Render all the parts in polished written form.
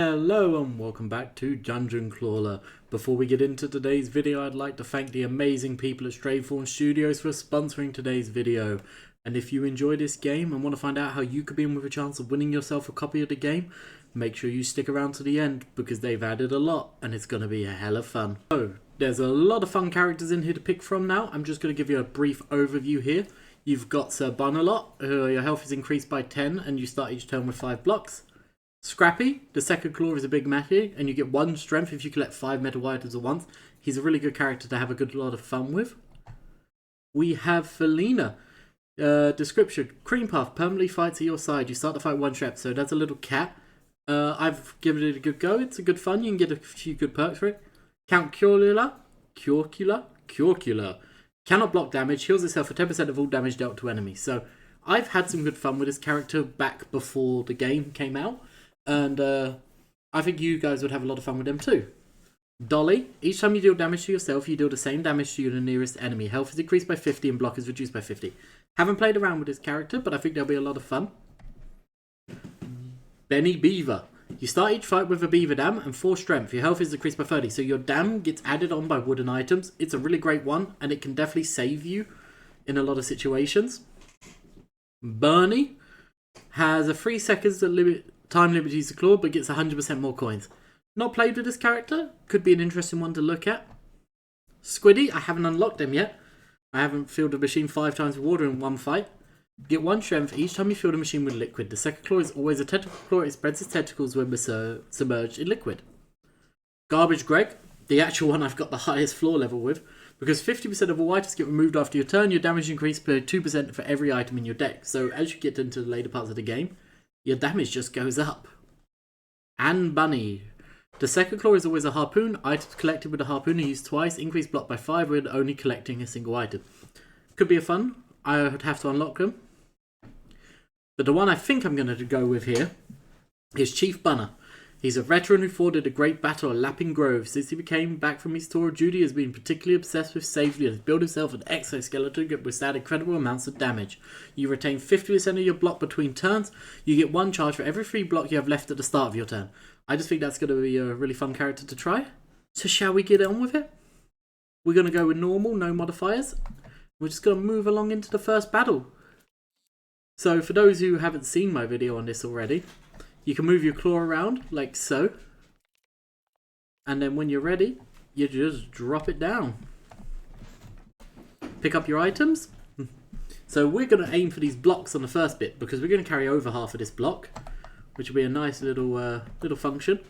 Hello and welcome back to Dungeon Crawler. Before we get into today's video, I'd like to thank the amazing people at Straightforward Studios for sponsoring today's video. And if you enjoy this game and want to find out how you could be in with a chance of winning yourself a copy of the game, make sure you stick around to the end because they've added a lot and it's going to be a hell of fun. So, there's a lot of fun characters in here to pick from now. I'm just going to give you a brief overview here. You've got Sir Bunalot, your health is increased by 10 and you start each turn with 5 blocks. Scrappy, the second claw is a big matty, and you get 1 strength if you collect 5 metal items at once. He's a really good character to have a good lot of fun with. We have Felina. Description: Cream Puff permanently fights at your side. You start the fight 1 strength, so that's a little cat. I've given it a good go. It's a good fun. You can get a few good perks for it. Count Curcula. Cannot block damage. Heals itself for 10% of all damage dealt to enemies. So I've had some good fun with this character back before the game came out. And I think you guys would have a lot of fun with them too. Dolly. Each time you deal damage to yourself, you deal the same damage to your nearest enemy. Health is increased by 50 and block is reduced by 50. Haven't played around with this character, but I think there'll be a lot of fun. Benny Beaver. You start each fight with a beaver dam and 4 strength. Your health is decreased by 30, so your dam gets added on by wooden items. It's a really great one, and it can definitely save you in a lot of situations. Bernie has a 3 seconds time limit to use the claw, but gets 100% more coins. Not played with this character. Could be an interesting one to look at. Squiddy, I haven't unlocked him yet. I haven't filled a machine 5 times with water in one fight. Get 1 strength each time you fill the machine with liquid. The second claw is always a tentacle claw. It spreads its tentacles when submerged in liquid. Garbage Greg, the actual one I've got the highest floor level with. Because 50% of all items get removed after your turn, your damage increases by 2% for every item in your deck. So as you get into the later parts of the game, your damage just goes up. And Bunny. The second claw is always a harpoon. Items collected with a harpoon are used twice. Increase block by 5 when only collecting a single item. Could be a fun. I would have to unlock them. But the one I think I'm going to go with here is Chief Bunner. He's a veteran who fought at a great battle at Lapping Grove. Since he became back from his tour of duty, he has been particularly obsessed with safety and has built himself an exoskeleton that withstand incredible amounts of damage. You retain 50% of your block between turns. You get 1 charge for every 3 block you have left at the start of your turn. I just think that's going to be a really fun character to try. So shall we get on with it? We're going to go with normal, no modifiers. We're just going to move along into the first battle. So for those who haven't seen my video on this already, you can move your claw around like so. And then when you're ready, you just drop it down. Pick up your items. So we're going to aim for these blocks on the first bit because we're going to carry over half of this block, which will be a nice little function.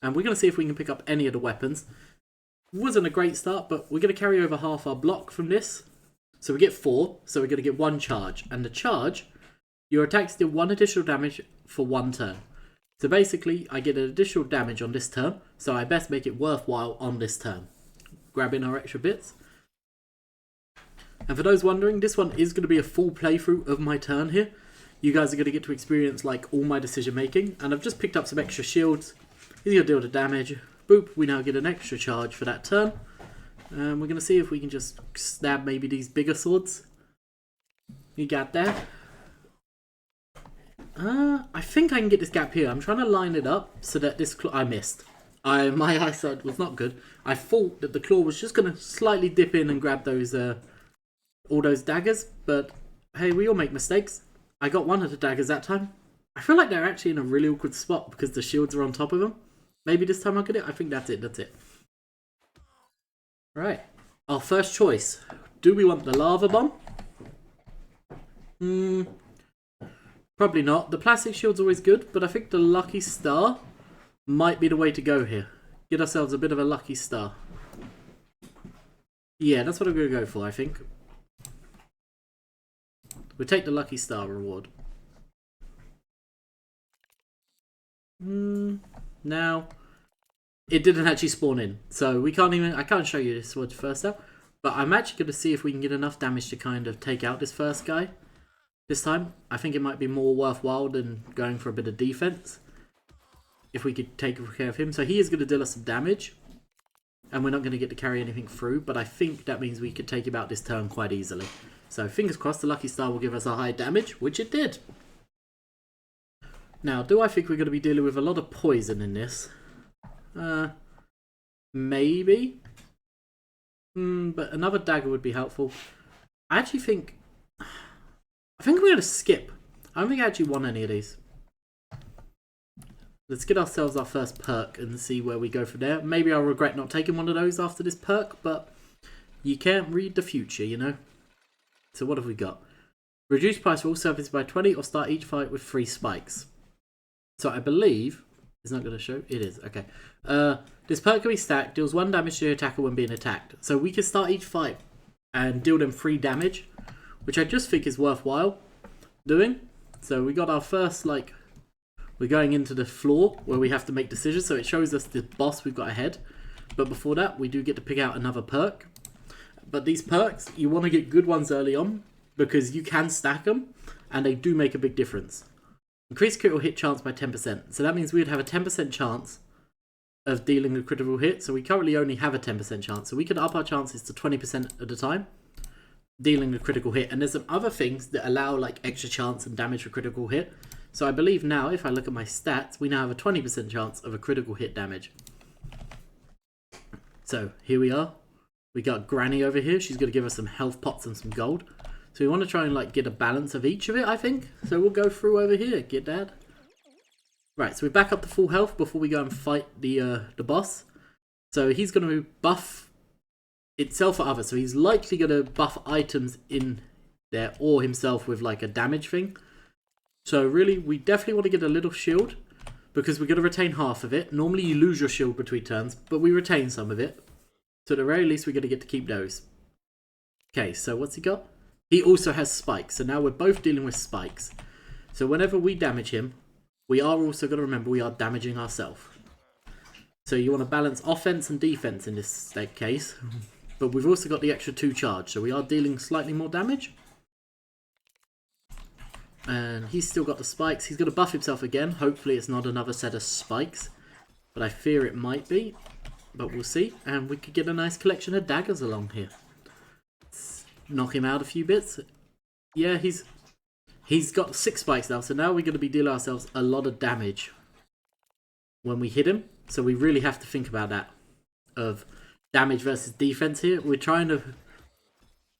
And we're going to see if we can pick up any of the weapons. Wasn't a great start, but we're going to carry over half our block from this. So we get 4, so we're going to get 1 charge. And the charge, your attacks deal 1 additional damage for 1 turn. So basically, I get an additional damage on this turn, so I best make it worthwhile on this turn. Grabbing our extra bits. And for those wondering, this one is going to be a full playthrough of my turn here. You guys are going to get to experience like all my decision making. And I've just picked up some extra shields. He's going to deal the damage. Boop, we now get an extra charge for that turn. And we're going to see if we can just stab maybe these bigger swords. You got that? I think I can get this gap here. I'm trying to line it up so that this claw... I missed. My eyesight was not good. I thought that the claw was just going to slightly dip in and grab those all those daggers. But hey, we all make mistakes. I got one of the daggers that time. I feel like they're actually in a really awkward spot because the shields are on top of them. Maybe this time I'll get it. I think that's it. That's it. Right. Our first choice. Do we want the lava bomb? Probably not. The plastic shield's always good, but I think the lucky star might be the way to go here. Get ourselves a bit of a lucky star. Yeah, that's what I'm going to go for, I think. We'll take the lucky star reward. Now, it didn't actually spawn in, so I can't show you this sword first out, but I'm actually going to see if we can get enough damage to kind of take out this first guy. This time, I think it might be more worthwhile than going for a bit of defense. If we could take care of him. So he is going to deal us some damage. And we're not going to get to carry anything through. But I think that means we could take him out this turn quite easily. So fingers crossed the lucky star will give us a high damage. Which it did. Now, do I think we're going to be dealing with a lot of poison in this? Maybe. But another dagger would be helpful. I actually think... I think we're going to skip. I don't think I actually want any of these. Let's get ourselves our first perk and see where we go from there. Maybe I'll regret not taking one of those after this perk, but you can't read the future, you know? So what have we got? Reduce price for all surfaces by 20 or start each fight with 3 spikes. So I believe... It's not going to show? It is, okay. This perk can be stacked, deals 1 damage to your attacker when being attacked. So we can start each fight and deal them 3 damage, which I just think is worthwhile doing. So we got our first, like... We're going into the floor where we have to make decisions, so it shows us the boss we've got ahead. But before that, we do get to pick out another perk. But these perks, you want to get good ones early on, because you can stack them, and they do make a big difference. Increase critical hit chance by 10%. So that means we'd have a 10% chance of dealing a critical hit. So we currently only have a 10% chance. So we can up our chances to 20% at a time, dealing a critical hit. And there's some other things that allow like extra chance and damage for critical hit. So I believe now, if I look at my stats, we now have a 20% chance of a critical hit damage. So here we are. We got Granny over here. She's going to give us some health pots and some gold. So we want to try and like get a balance of each of it, I think. So we'll go through over here. Get that. Right, so we back up to full health before we go and fight the boss. So he's going to buff itself or others. So he's likely going to buff items in there or himself with like a damage thing. So really, we definitely want to get a little shield because we're going to retain half of it. Normally you lose your shield between turns, but we retain some of it. So at the very least, we're going to get to keep those. Okay, so what's he got? He also has spikes. So now we're both dealing with spikes. So whenever we damage him, we are also going to remember we are damaging ourselves. So you want to balance offense and defense in this case. But we've also got the extra 2 charge. So we are dealing slightly more damage. And he's still got the spikes. He's going to buff himself again. Hopefully it's not another set of spikes. But I fear it might be. But we'll see. And we could get a nice collection of daggers along here. Let's knock him out a few bits. Yeah, he's got 6 spikes now. So now we're going to be dealing ourselves a lot of damage when we hit him. So we really have to think about that. Of damage versus defense here. We're trying to...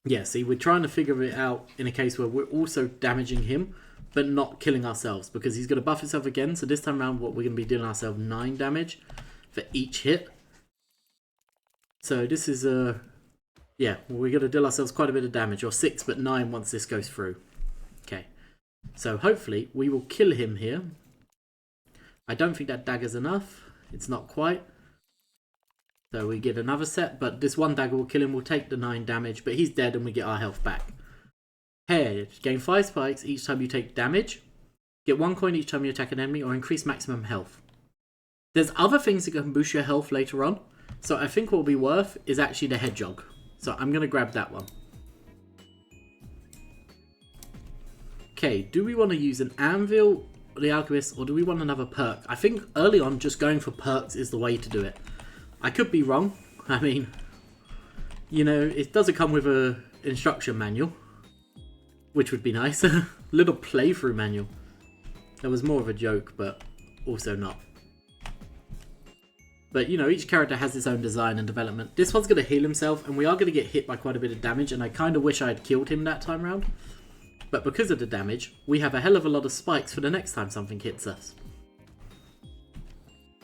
Yeah, see, we're trying to figure it out in a case where we're also damaging him, but not killing ourselves, because he's going to buff himself again. So this time around, we're going to be dealing ourselves 9 damage for each hit. So this is, yeah, we're going to deal ourselves quite a bit of damage, or 6, but 9 once this goes through. Okay, so hopefully we will kill him here. I don't think that dagger's enough. It's not quite. So we get another set, but this one dagger will kill him. We'll take the 9 damage, but he's dead and we get our health back. Here, gain 5 spikes each time you take damage. Get 1 coin each time you attack an enemy, or increase maximum health. There's other things that can boost your health later on. So I think what will be worth is actually the hedgehog. So I'm going to grab that one. Okay, do we want to use an anvil, the alchemist, or do we want another perk? I think early on just going for perks is the way to do it. I could be wrong. I mean, you know, it doesn't come with a instruction manual, which would be nice. Little playthrough manual. That was more of a joke, but also not. But, you know, each character has its own design and development. This one's going to heal himself, and we are going to get hit by quite a bit of damage, and I kind of wish I had killed him that time round. But because of the damage, we have a hell of a lot of spikes for the next time something hits us.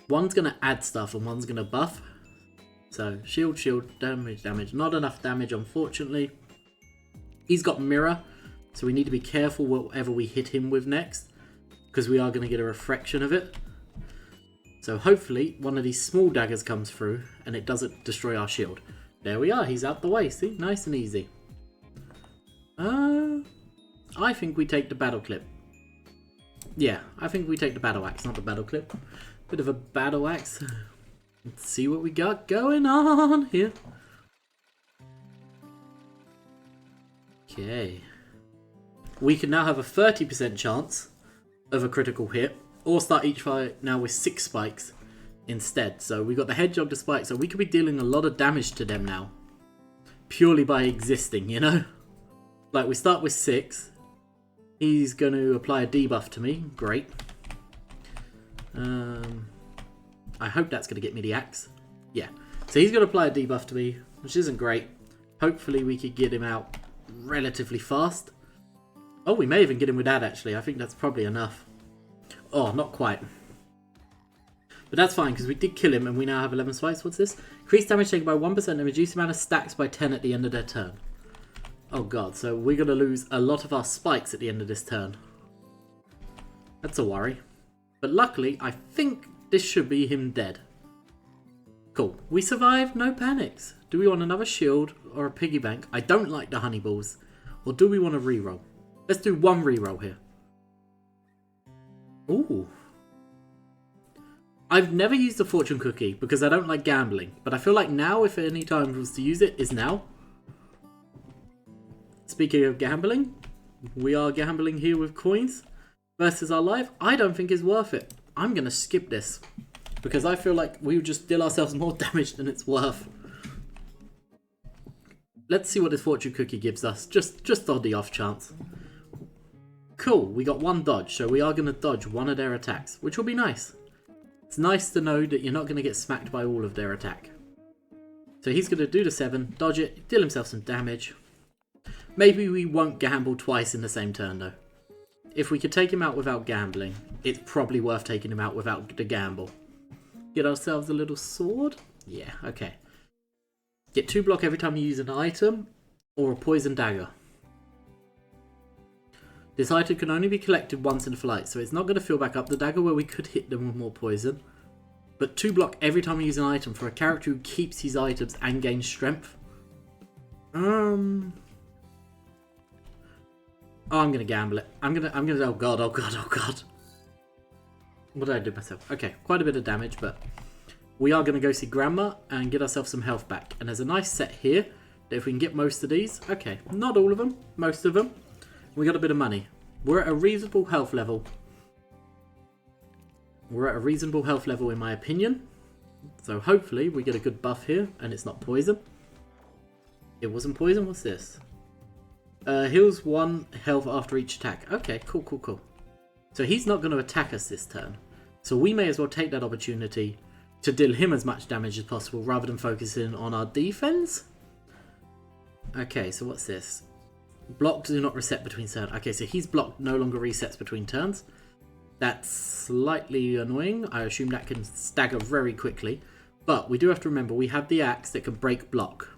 One's going to add stuff and one's going to buff. So, shield, shield, damage, damage. Not enough damage, unfortunately. He's got mirror, so we need to be careful whatever we hit him with next, because we are going to get a reflection of it. So hopefully one of these small daggers comes through and it doesn't destroy our shield. There we are, he's out the way, see? Nice and easy. I think we take the battle clip. Yeah, I think we take the battle axe, not the battle clip. Bit of a battle axe. Let's see what we got going on here. Okay. We can now have a 30% chance of a critical hit, or start each fight now with 6 spikes instead. So we got the hedgehog to spike, so we could be dealing a lot of damage to them now. Purely by existing, you know? Like, we start with 6. He's going to apply a debuff to me. Great. I hope that's going to get me the axe. Yeah. So he's going to apply a debuff to me, which isn't great. Hopefully we could get him out relatively fast. Oh, we may even get him with that, actually. I think that's probably enough. Oh, not quite. But that's fine, because we did kill him, and we now have 11 spikes. What's this? Increase damage taken by 1% and reduce the amount of stacks by 10 at the end of their turn. Oh god, so we're going to lose a lot of our spikes at the end of this turn. That's a worry. But luckily, I think this should be him dead. Cool. We survived, no panics. Do we want another shield or a piggy bank? I don't like the honey balls. Or do we want a reroll? Let's do one reroll here. Ooh. I've never used a fortune cookie because I don't like gambling. But I feel like now, if any time was to use it, is now. Speaking of gambling, we are gambling here with coins versus our life. I don't think it's worth it. I'm going to skip this because I feel like we would just deal ourselves more damage than it's worth. Let's see what this fortune cookie gives us, just on the off chance. Cool, we got one dodge, so we are going to dodge one of their attacks, which will be nice. It's nice to know that you're not going to get smacked by all of their attack. So he's going to do the 7, dodge it, deal himself some damage. Maybe we won't gamble twice in the same turn though. If we could take him out without gambling, it's probably worth taking him out without the gamble. Get ourselves a little sword? Yeah, okay. Get 2 block every time you use an item, or a poison dagger. This item can only be collected once in a flight, so it's not going to fill back up the dagger where we could hit them with more poison. But 2 block every time you use an item for a character who keeps his items and gains strength. Oh, I'm gonna gamble it. I'm gonna, oh god, oh god, oh god. What did I do myself? Okay, quite a bit of damage, but we are gonna go see Grandma and get ourselves some health back. And there's a nice set here that if we can get most of these, okay, not all of them, most of them, we got a bit of money. We're at a reasonable health level. We're at a reasonable health level in my opinion. So hopefully we get a good buff here and it's not poison. It wasn't poison, what's this? Heals 1 health after each attack. Okay, cool, cool, cool. So he's not going to attack us this turn. So we may as well take that opportunity to deal him as much damage as possible rather than focusing on our defense. Okay, so what's this? Blocks do not reset between turns. Okay, so he's blocked no longer resets between turns. That's slightly annoying. I assume that can stagger very quickly. But we do have to remember we have the axe that can break block.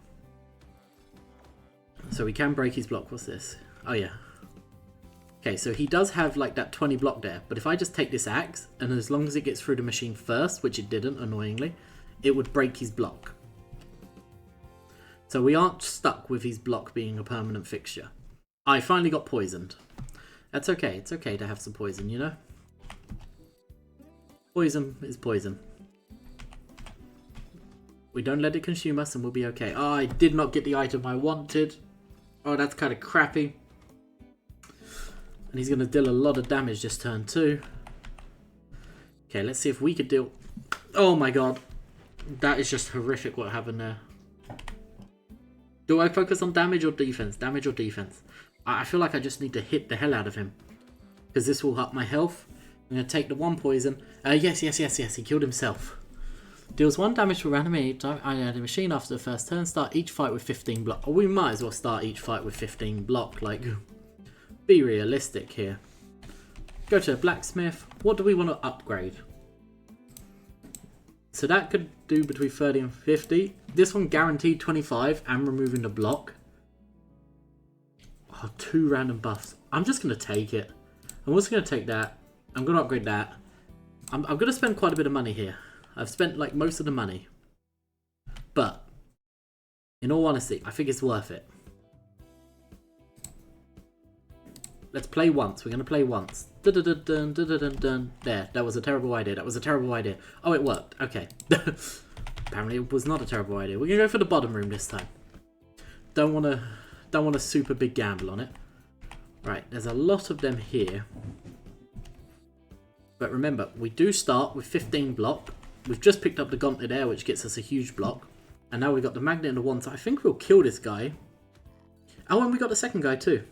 So we can break his block. What's this? Oh yeah. Okay, so he does have like that 20 block there. But if I just take this axe, and as long as it gets through the machine first, which it didn't, annoyingly, it would break his block. So we aren't stuck with his block being a permanent fixture. I finally got poisoned. That's okay. It's okay to have some poison, you know? Poison is poison. We don't let it consume us and we'll be okay. Oh, I did not get the item I wanted. Oh, that's kind of crappy. And he's going to deal a lot of damage this turn too. Okay, let's see if we could deal... Oh my god. That is just horrific what happened there. Do I focus on damage or defense? Damage or defense? I feel like I just need to hit the hell out of him. Because this will up my health. I'm going to take the 1 poison. Yes. He killed himself. Deals 1 damage to random the machine after the first turn. Start each fight with 15 block. Oh, we might as well start each fight with 15 block. Like, be realistic here. Go to the blacksmith. What do we want to upgrade? So that could do between 30 and 50. This one guaranteed 25 and removing the block. Oh, 2 random buffs. I'm just going to take it. I'm also going to take that. I'm going to upgrade that. I'm going to spend quite a bit of money here. I've spent like most of the money. But, in all honesty, I think it's worth it. Let's play once. We're going to play once. There, that was a terrible idea. That was a terrible idea. Oh, it worked. Okay. Apparently it was not a terrible idea. We're going to go for the bottom room this time. Don't want a super big gamble on it. Right, there's a lot of them here. But remember, we do start with 15 block. We've just picked up the gauntlet there, which gets us a huge block. And now we've got the magnet and the one. So I think we'll kill this guy. Oh, and we got the second guy too.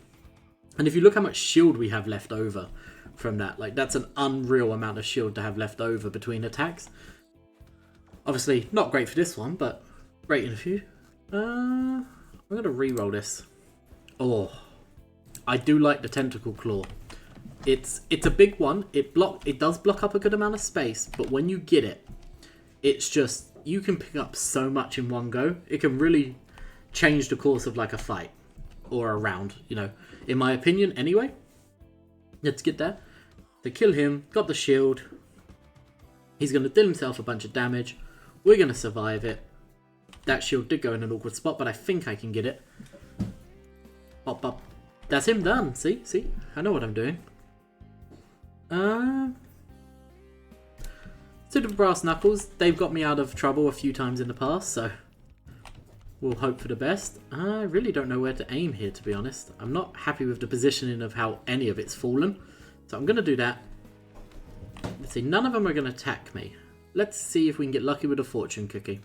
And if you look how much shield we have left over from that. Like, that's an unreal amount of shield to have left over between attacks. Obviously, not great for this one, but great in a few. I'm going to re-roll this. Oh, I do like the Tentacle Claw. It's a big one. It does block up a good amount of space, but when you get it, it's just, you can pick up so much in one go. It can really change the course of like a fight or a round, you know, in my opinion anyway. Let's get there. To kill him, got the shield. He's going to deal himself a bunch of damage. We're going to survive it. That shield did go in an awkward spot, but I think I can get it. Pop up. That's him done. See? I know what I'm doing. To the Brass Knuckles, they've got me out of trouble a few times in the past, so we'll hope for the best. I really don't know where to aim here, to be honest. I'm not happy with the positioning of how any of it's fallen, so I'm going to do that. Let's see, none of them are going to attack me. Let's see if we can get lucky with a fortune cookie.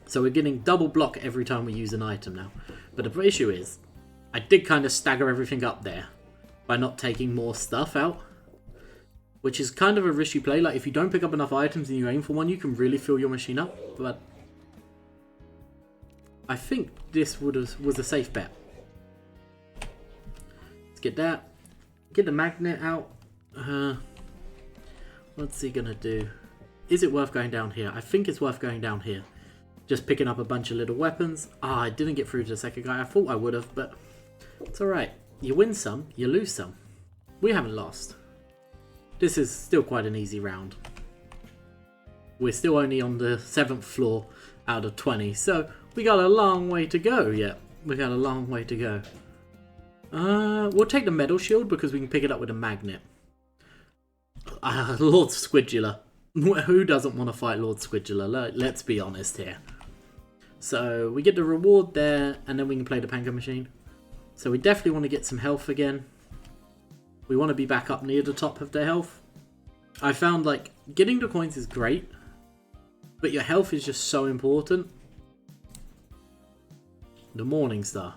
So we're getting double block every time we use an item now. But the issue is, I did kind of stagger everything up there by not taking more stuff out. Which is kind of a risky play. Like, if you don't pick up enough items and you aim for one, you can really fill your machine up. But I think this was a safe bet. Let's get that. Get the magnet out. What's he going to do? Is it worth going down here? I think it's worth going down here. Just picking up a bunch of little weapons. I didn't get through to the second guy. I thought I would have, but it's alright. You win some, you lose some. We haven't lost. This is still quite an easy round. We're still only on the 7th floor out of 20, so we got a long way to go yet. We got a long way to go. We'll take the metal shield because we can pick it up with a magnet. Lord Squidula. Who doesn't want to fight Lord Squidula? Let's be honest here. So we get the reward there, and then we can play the Panko machine. So we definitely want to get some health again. We want to be back up near the top of their health. I found like getting the coins is great, but your health is just so important. The Morning Star.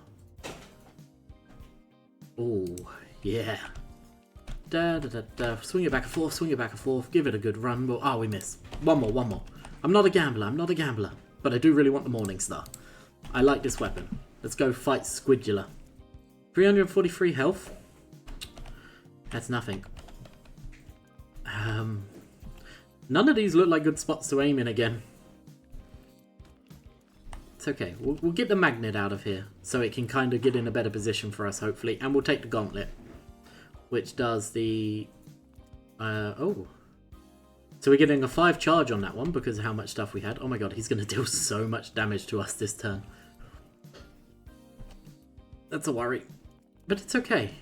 Oh, yeah. Swing it back and forth, swing it back and forth. Give it a good run. But, oh, we missed. One more. I'm not a gambler. But I do really want the Morning Star. I like this weapon. Let's go fight Squidula. 343 health. That's nothing. None of these look like good spots to aim in again. It's okay. We'll get the magnet out of here so it can kind of get in a better position for us, hopefully. And we'll take the gauntlet, which does the... oh. So we're getting a 5 charge on that one because of how much stuff we had. Oh my god, he's going to deal so much damage to us this turn. That's a worry. But it's okay.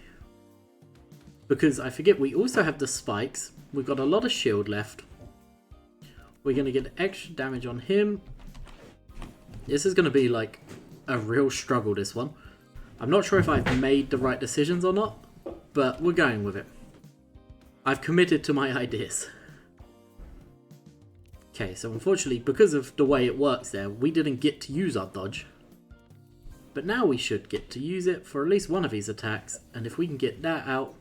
Because I forget, we also have the spikes. We've got a lot of shield left. We're going to get extra damage on him. This is going to be like a real struggle, this one. I'm not sure if I've made the right decisions or not, but we're going with it. I've committed to my ideas. Okay, so unfortunately, because of the way it works there, we didn't get to use our dodge. But now we should get to use it for at least one of his attacks. And if we can get that out,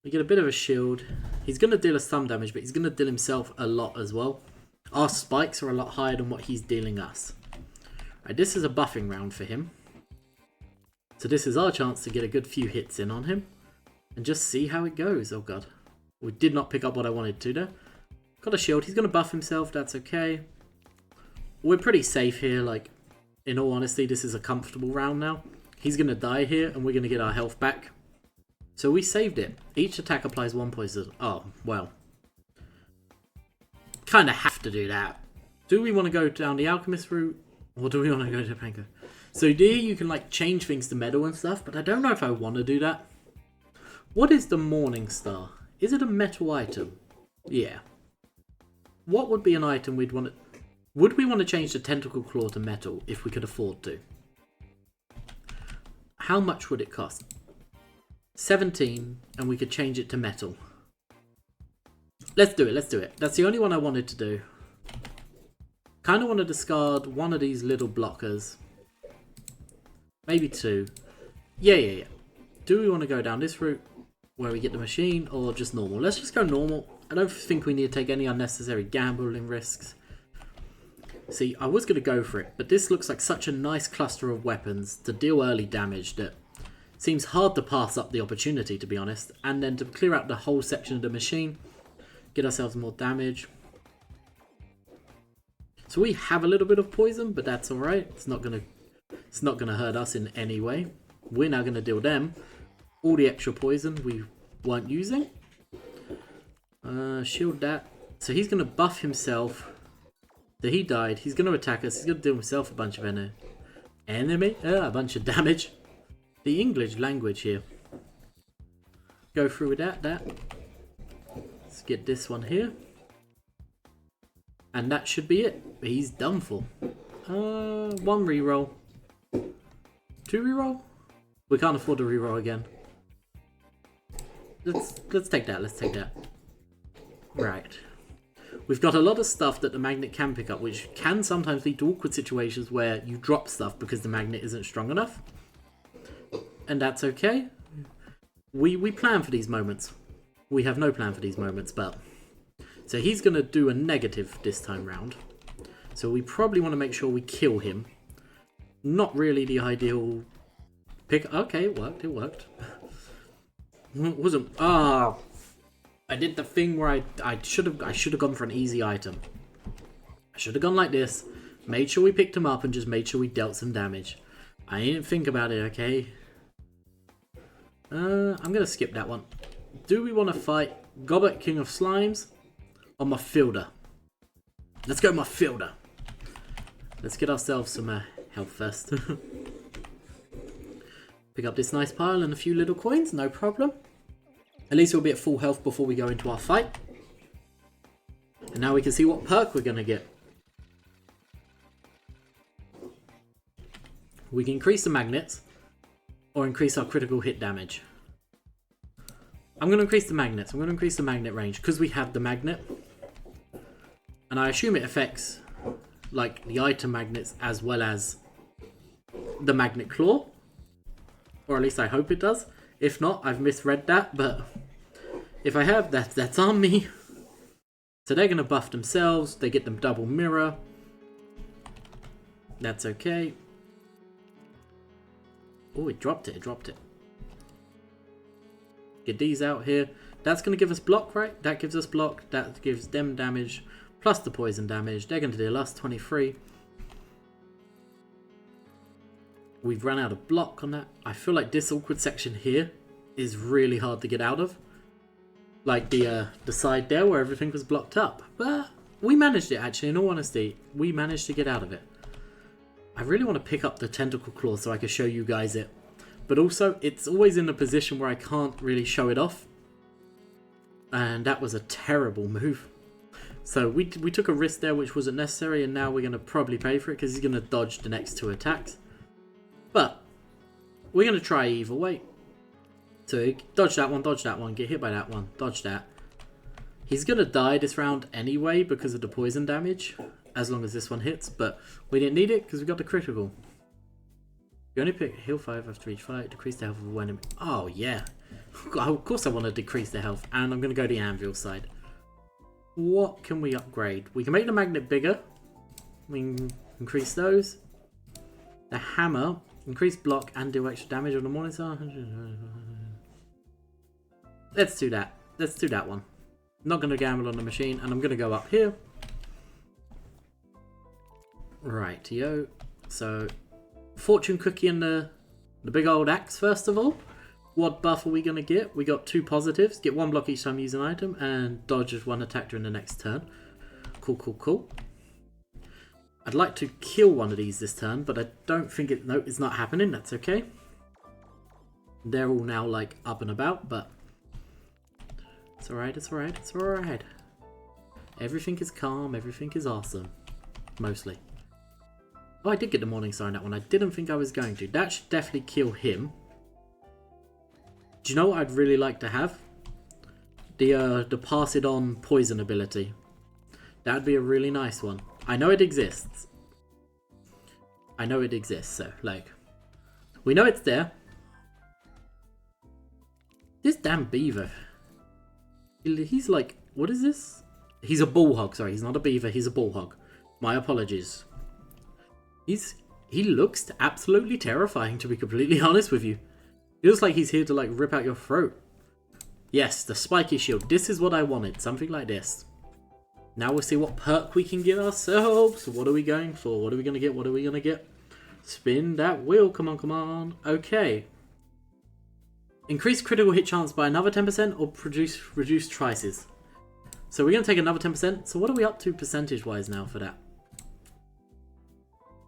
we get a bit of a shield. He's going to deal us some damage, but he's going to deal himself a lot as well. Our spikes are a lot higher than what he's dealing us. Right, this is a buffing round for him. So this is our chance to get a good few hits in on him. And just see how it goes. Oh god. We did not pick up what I wanted to there. Got a shield. He's going to buff himself. That's okay. We're pretty safe here. Like, in all honesty, this is a comfortable round now. He's going to die here, and we're going to get our health back. So we saved it. Each attack applies 1 poison. Oh, well. Kind of have to do that. Do we want to go down the alchemist route, or do we want to go to Panko? So here you can like change things to metal and stuff, but I don't know if I want to do that. What is the Morning Star? Is it a metal item? Yeah. What would be an item we'd want to... Would we want to change the Tentacle Claw to metal if we could afford to? How much would it cost? 17, and we could change it to metal. Let's do it. That's the only one I wanted to do. Kind of want to discard one of these little blockers. Maybe 2. Yeah. Do we want to go down this route where we get the machine, or just normal? Let's just go normal. I don't think we need to take any unnecessary gambling risks. See, I was going to go for it, but this looks like such a nice cluster of weapons to deal early damage that seems hard to pass up the opportunity, to be honest. And then to clear out the whole section of the machine, get ourselves more damage. So we have a little bit of poison, but that's alright. It's not gonna hurt us in any way. We're now gonna deal them all the extra poison we weren't using. Shield that. So he's gonna buff himself. So he died. He's gonna attack us. He's gonna deal himself a bunch of a bunch of damage. The English language here. Go through with that. Let's get this one here. And that should be it. He's done for. 1 reroll. 2 reroll? We can't afford to reroll again. Let's take that. Let's take that. Right. We've got a lot of stuff that the magnet can pick up, which can sometimes lead to awkward situations where you drop stuff because the magnet isn't strong enough. And that's okay. We plan for these moments. We have no plan for these moments, but... So he's going to do a negative this time round. So we probably want to make sure we kill him. Not really the ideal pick. Okay, it worked. It worked. It wasn't... Ah! I did the thing where I should have gone for an easy item. I should have gone like this. Made sure we picked him up and just made sure we dealt some damage. I didn't think about it, okay? I'm going to skip that one. Do we want to fight Gobbet, King of Slimes, or my Fielder? Let's go my Fielder. Let's get ourselves some health first. Pick up this nice pile and a few little coins, no problem. At least we'll be at full health before we go into our fight. And now we can see what perk we're going to get. We can increase the magnets or increase our critical hit damage. I'm going to increase the magnets. I'm going to increase the magnet range because we have the magnet. And I assume it affects like the item magnets as well as the magnet claw. Or at least I hope it does. If not, I've misread that, but if I have, that's on me. So they're going to buff themselves. They get them double mirror. That's okay. Oh, it dropped it. It dropped it. Get these out here. That's going to give us block, right? That gives us block. That gives them damage. Plus the poison damage. They're going to deal us 23. We've run out of block on that. I feel like this awkward section here is really hard to get out of. Like the side there where everything was blocked up. But we managed it actually, in all honesty. We managed to get out of it. I really want to pick up the tentacle claw so I can show you guys it. But also, it's always in a position where I can't really show it off. And that was a terrible move. So we took a risk there which wasn't necessary, and now we're going to probably pay for it because he's going to dodge the next 2 attacks. But we're going to try either way. So dodge that one, get hit by that one, dodge that. He's going to die this round anyway because of the poison damage, as long as this one hits, but we didn't need it because we got the critical. You only pick heal 5 after each fight, decrease the health of one enemy. Oh yeah, of course I want to decrease the health, and I'm going to go the anvil side. What can we upgrade? We can make the magnet bigger. We can increase those. The hammer, increase block and do extra damage on the morning star. Let's do that. Let's do that one. Not going to gamble on the machine, and I'm going to go up here. Right, yo. So, fortune cookie and the big old axe first of all. What buff are we going to get? We got 2 positives. Get 1 block each time you use an item, and dodges 1 attack during the next turn. Cool, cool, cool. I'd like to kill one of these this turn, but I don't think it... No, it's not happening. That's okay. They're all now, like, up and about, but... It's alright, it's alright, it's alright. Everything is calm, everything is awesome. Mostly. Oh, I did get the morning star in that one. I didn't think I was going to. That should definitely kill him. Do you know what I'd really like to have? The pass it on poison ability. That'd be a really nice one. I know it exists. I know it exists, so, like... We know it's there. This damn beaver. He's like, what is this? He's a bull hog. Sorry, he's not a beaver. He's a bull hog. My apologies. He looks absolutely terrifying, to be completely honest with you. He looks like he's here to like rip out your throat. Yes, the spiky shield. This is what I wanted. Something like this. Now we'll see what perk we can get ourselves. What are we going for? What are we going to get? What are we going to get? Spin that wheel. Come on, come on. Okay. Increase critical hit chance by another 10% or reduce trices. So we're going to take another 10%. So what are we up to percentage-wise now for that?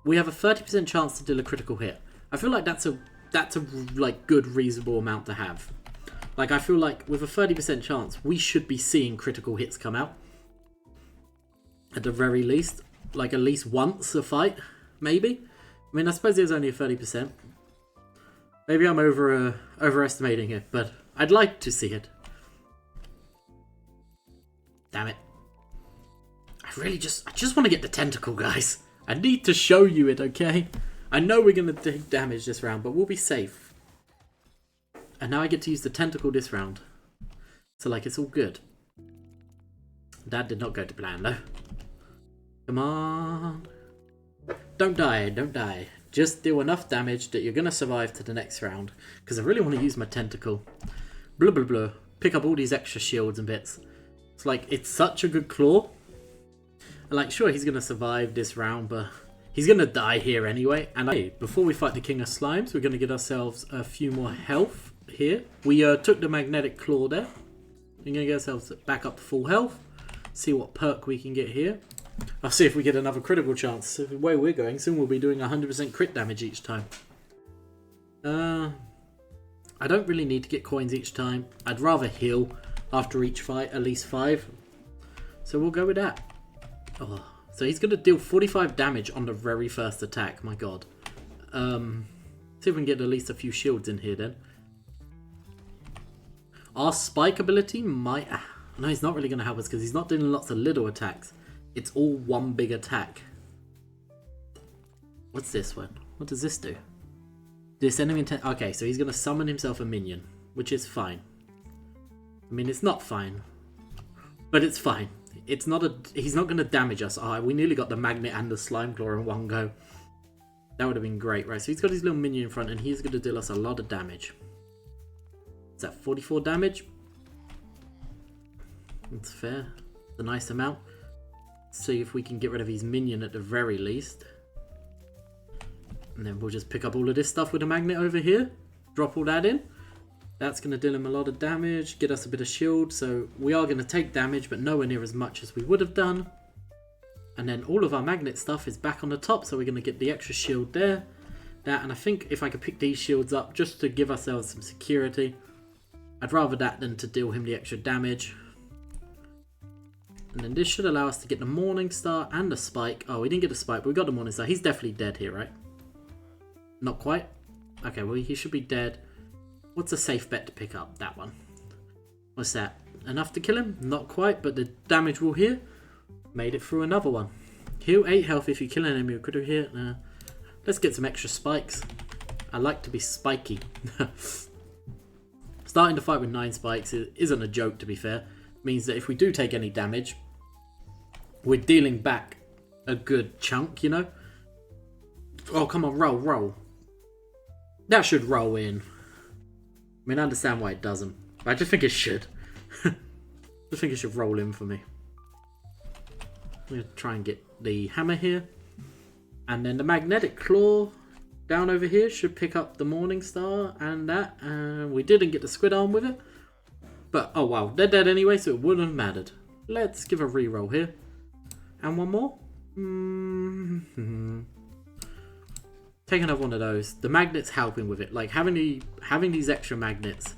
We have a 30% chance to deal a critical hit. I feel like that's a like good reasonable amount to have. Like I feel like with a 30% chance, we should be seeing critical hits come out. At the very least, like at least once a fight, maybe. I mean, I suppose there's only a 30%. Maybe I'm overestimating it, but I'd like to see it. Damn it. I just want to get the tentacle, guys. I need to show you it, okay? I know we're going to take damage this round, but we'll be safe. And now I get to use the tentacle this round. So, like, it's all good. That did not go to plan, though. Come on. Don't die, don't die. Just deal enough damage that you're going to survive to the next round. Because I really want to use my tentacle. Blah, blah, blah. Pick up all these extra shields and bits. It's like, it's such a good claw. And like, sure, he's going to survive this round, but he's going to die here anyway. And before we fight the King of Slimes, we're going to get ourselves a few more health here. We took the magnetic claw there. We're going to get ourselves back up to full health. See what perk we can get here. I'll see if we get another critical chance. The way we're going, soon we'll be doing 100% crit damage each time. I don't really need to get coins each time. I'd rather heal after each fight, at least 5. So we'll go with that. Oh, so he's going to deal 45 damage on the very first attack. My god. See if we can get at least a few shields in here then. Our spike ability might... No, he's not really going to help us because he's not doing lots of little attacks. It's all one big attack. What's this one? What does this do? This enemy intent... Okay, so he's going to summon himself a minion, which is fine. I mean, it's not fine. But it's fine. It's not a... He's not going to damage us. Oh, we nearly got the magnet and the slime claw in one go. That would have been great. Right, so he's got his little minion in front and he's going to deal us a lot of damage. Is that 44 damage? That's fair. It's a nice amount. See if we can get rid of his minion at the very least. And then we'll just pick up all of this stuff with a magnet over here. Drop all that in. That's going to deal him a lot of damage. Get us a bit of shield. So we are going to take damage, but nowhere near as much as we would have done. And then all of our magnet stuff is back on the top. So we're going to get the extra shield there. That, and I think if I could pick these shields up just to give ourselves some security. I'd rather that than to deal him the extra damage. And then this should allow us to get the Morning Star and the Spike. Oh, we didn't get the Spike, but we got the Morning Star. He's definitely dead here, right? Not quite. Okay, well, he should be dead. What's a safe bet to pick up? That one. What's that? Enough to kill him? Not quite, but the damage rule here made it through another one. Heal 8 health if you kill an enemy. Could have here. Let's get some extra spikes. I like to be spiky. Starting to fight with 9 spikes isn't a joke, to be fair. Means that if we do take any damage, we're dealing back a good chunk, you know? Oh, come on, roll, roll. That should roll in. I mean, I understand why it doesn't. But I just think it should. I just think it should roll in for me. I'm going to try and get the hammer here. And then the magnetic claw down over here should pick up the Morning Star and that. And we didn't get the squid arm with it. But, oh wow, they're dead anyway, so it wouldn't have mattered. Let's give a reroll here. And one more. Take another one of those. The magnet's helping with it. Like, having these extra magnets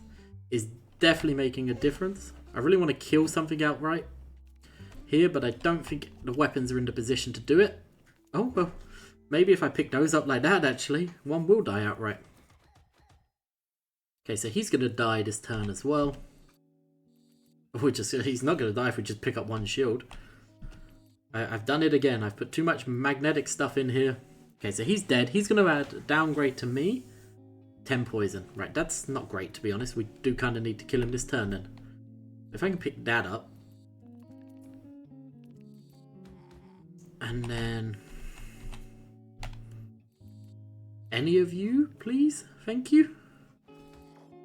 is definitely making a difference. I really want to kill something outright here, but I don't think the weapons are in the position to do it. Oh, well, maybe if I pick those up like that, actually, one will die outright. Okay, so he's going to die this turn as well. He's not going to die if we just pick up one shield. I've done it again. I've put too much magnetic stuff in here. Okay, so he's dead. He's going to add a downgrade to me. 10 poison. Right, that's not great, to be honest. We do kind of need to kill him this turn then. If I can pick that up. And then... any of you, please? Thank you.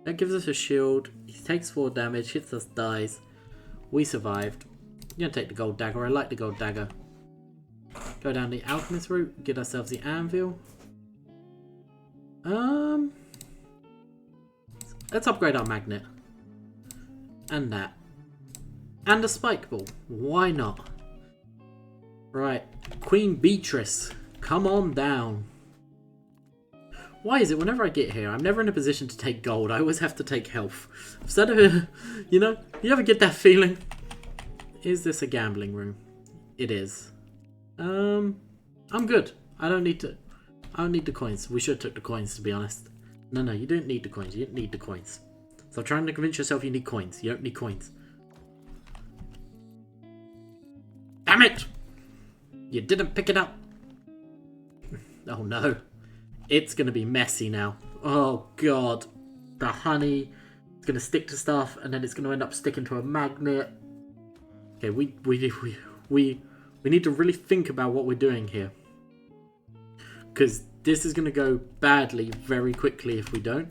That gives us a shield. He takes 4 damage, hits us, dies. We survived. I'm going to take the gold dagger. I like the gold dagger. Go down the alchemist route. Get ourselves the anvil. Let's upgrade our magnet. And that. And a spike ball. Why not? Right. Queen Beatrice. Come on down. Why is it whenever I get here, I'm never in a position to take gold. I always have to take health. Instead of, you know, you ever get that feeling? Is this a gambling room? It is. I'm good. I don't need the coins. We should have took the coins, to be honest. No, you don't need the coins. You don't need the coins. So trying to convince yourself you need coins. You don't need coins. Damn it! You didn't pick it up. Oh no. It's going to be messy now. Oh god. The honey is going to stick to stuff and then it's going to end up sticking to a magnet. Okay, we need to really think about what we're doing here. Because this is going to go badly very quickly if we don't.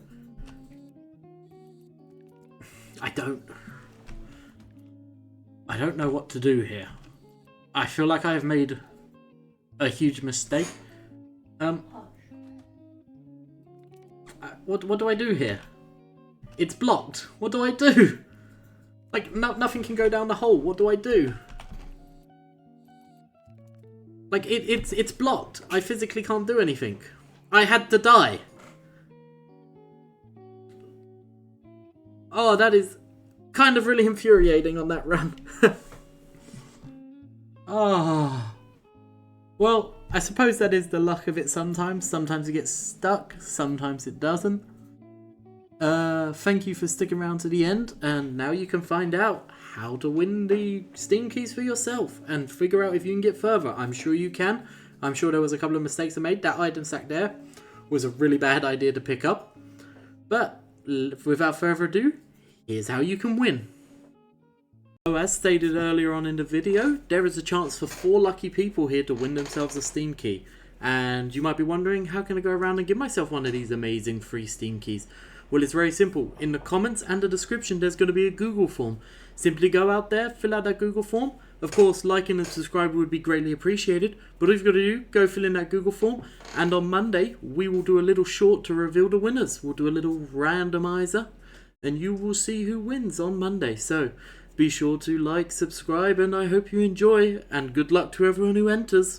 I don't know what to do here. I feel like I have made a huge mistake. What do I do here? It's blocked. What do I do? Like, nothing can go down the hole. What do I do? Like, it's blocked. I physically can't do anything. I had to die. Oh, that is kind of really infuriating on that run. Oh. Well, I suppose that is the luck of it sometimes. Sometimes it gets stuck, sometimes it doesn't. Thank you for sticking around to the end, and now you can find out how to win the Steam keys for yourself and figure out if you can get further. I'm sure you can. I'm sure there was a couple of mistakes I made. That item sack there was a really bad idea to pick up. But without further ado, here's how you can win. So as stated earlier on in the video, there is a chance for 4 lucky people here to win themselves a Steam key. And you might be wondering, how can I go around and give myself one of these amazing free Steam keys? Well, it's very simple. In the comments and the description, there's going to be a Google form. Simply go out there, fill out that Google form. Of course, liking and subscribing would be greatly appreciated. But all you've got to do, go fill in that Google form. And on Monday, we will do a little short to reveal the winners. We'll do a little randomizer. And you will see who wins on Monday. So be sure to like, subscribe, and I hope you enjoy. And good luck to everyone who enters.